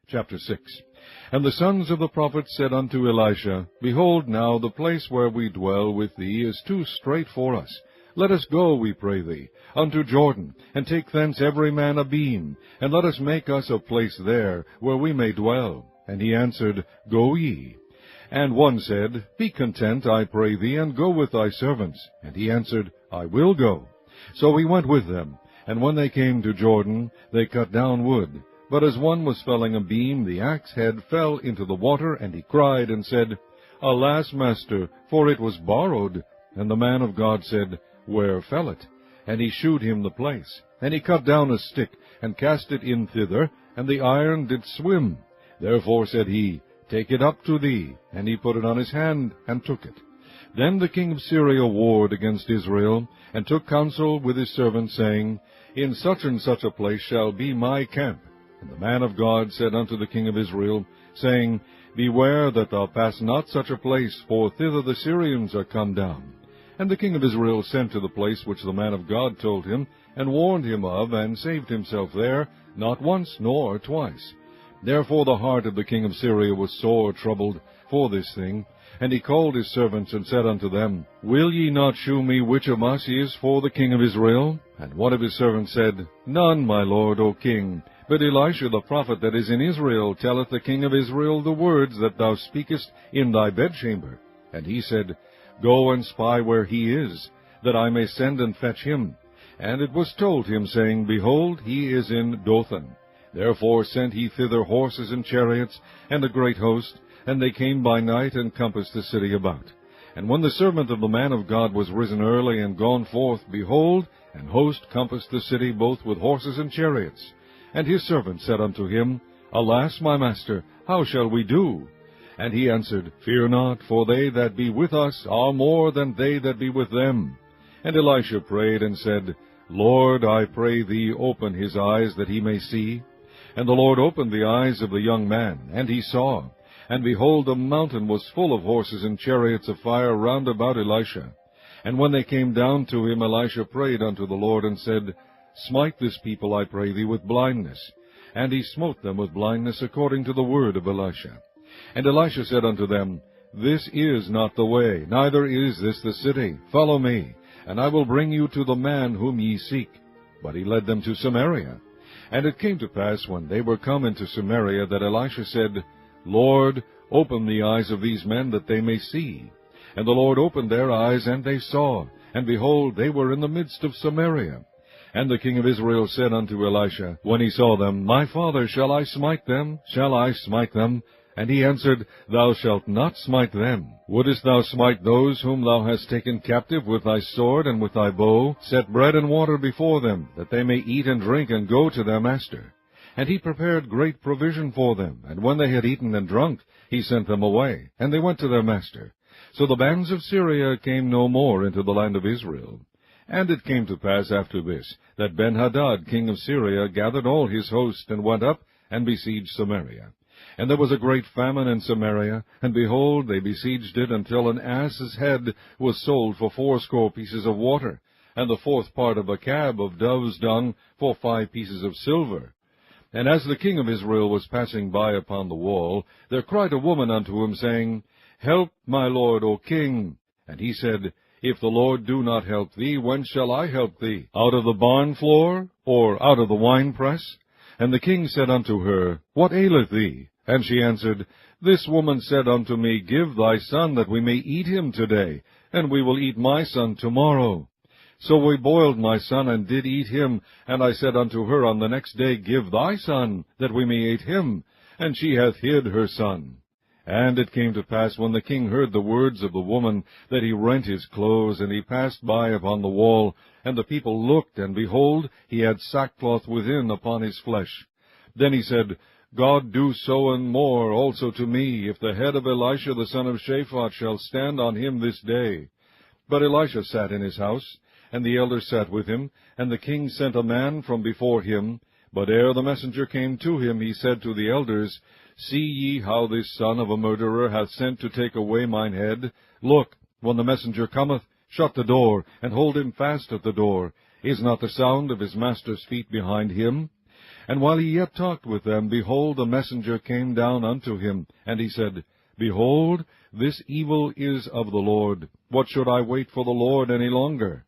Chapter 6. And the sons of the prophets said unto Elisha, Behold, now the place where we dwell with thee is too strait for us. Let us go, we pray thee, unto Jordan, and take thence every man a beam, and let us make us a place there, where we may dwell. And he answered, Go ye. And one said, Be content, I pray thee, and go with thy servants. And he answered, I will go. So he went with them. And when they came to Jordan, they cut down wood. But as one was felling a beam, the axe head fell into the water, and he cried and said, Alas, master, for it was borrowed. And the man of God said, Where fell it? And he shewed him the place. And he cut down a stick, and cast it in thither, and the iron did swim. Therefore said he, Take it up to thee. And he put it on his hand, and took it. Then the king of Syria warred against Israel, and took counsel with his servants, saying, In such and such a place shall be my camp. And the man of God said unto the king of Israel, saying, Beware that thou pass not such a place, for thither the Syrians are come down. And the king of Israel sent to the place which the man of God told him, and warned him of, and saved himself there, not once nor twice. Therefore the heart of the king of Syria was sore troubled for this thing. And he called his servants, and said unto them, Will ye not shew me which of us is for the king of Israel? And one of his servants said, None, my lord, O king. But Elisha the prophet that is in Israel telleth the king of Israel the words that thou speakest in thy bedchamber. And he said, Go and spy where he is, that I may send and fetch him. And it was told him, saying, Behold, he is in Dothan. Therefore sent he thither horses and chariots, and a great host, and they came by night, and compassed the city about. And when the servant of the man of God was risen early, and gone forth, behold, an host compassed the city, both with horses and chariots. And his servant said unto him, Alas, my master, how shall we do? And he answered, Fear not, for they that be with us are more than they that be with them. And Elisha prayed and said, Lord, I pray thee, open his eyes, that he may see. And the Lord opened the eyes of the young man, and he saw. And behold, the mountain was full of horses and chariots of fire round about Elisha. And when they came down to him, Elisha prayed unto the Lord, and said, Smite this people, I pray thee, with blindness. And he smote them with blindness, according to the word of Elisha. And Elisha said unto them, This is not the way, neither is this the city. Follow me, and I will bring you to the man whom ye seek. But he led them to Samaria. And it came to pass, when they were come into Samaria, that Elisha said, Lord, open the eyes of these men, that they may see. And the Lord opened their eyes, and they saw. And behold, they were in the midst of Samaria. And the king of Israel said unto Elisha, when he saw them, My father, shall I smite them? Shall I smite them? And he answered, Thou shalt not smite them. Wouldest thou smite those whom thou hast taken captive with thy sword and with thy bow? Set bread and water before them, that they may eat and drink, and go to their master. And he prepared great provision for them. And when they had eaten and drunk, he sent them away, and they went to their master. So the bands of Syria came no more into the land of Israel. And it came to pass after this, that Ben-Hadad king of Syria gathered all his host, and went up, and besieged Samaria. And there was a great famine in Samaria, and behold, they besieged it, until an ass's head was sold for 80 pieces of water, and the 4th part of a cab of dove's dung for 5 pieces of silver. And as the king of Israel was passing by upon the wall, there cried a woman unto him, saying, Help, my lord, O king. And he said, If the Lord do not help thee, when shall I help thee? Out of the barn floor, or out of the winepress? And the king said unto her, What aileth thee? And she answered, This woman said unto me, Give thy son, that we may eat him today, and we will eat my son tomorrow. So we boiled my son, and did eat him. And I said unto her on the next day, Give thy son, that we may eat him. And she hath hid her son. And it came to pass, when the king heard the words of the woman, that he rent his clothes, and he passed by upon the wall. And the people looked, and behold, he had sackcloth within upon his flesh. Then he said, God do so and more also to me, if the head of Elisha the son of Shaphat shall stand on him this day. But Elisha sat in his house, and the elders sat with him, and the king sent a man from before him. But ere the messenger came to him, he said to the elders, See ye how this son of a murderer hath sent to take away mine head? Look, when the messenger cometh, shut the door, and hold him fast at the door. Is not the sound of his master's feet behind him? And while he yet talked with them, behold, a messenger came down unto him, and he said, Behold, this evil is of the Lord. What should I wait for the Lord any longer?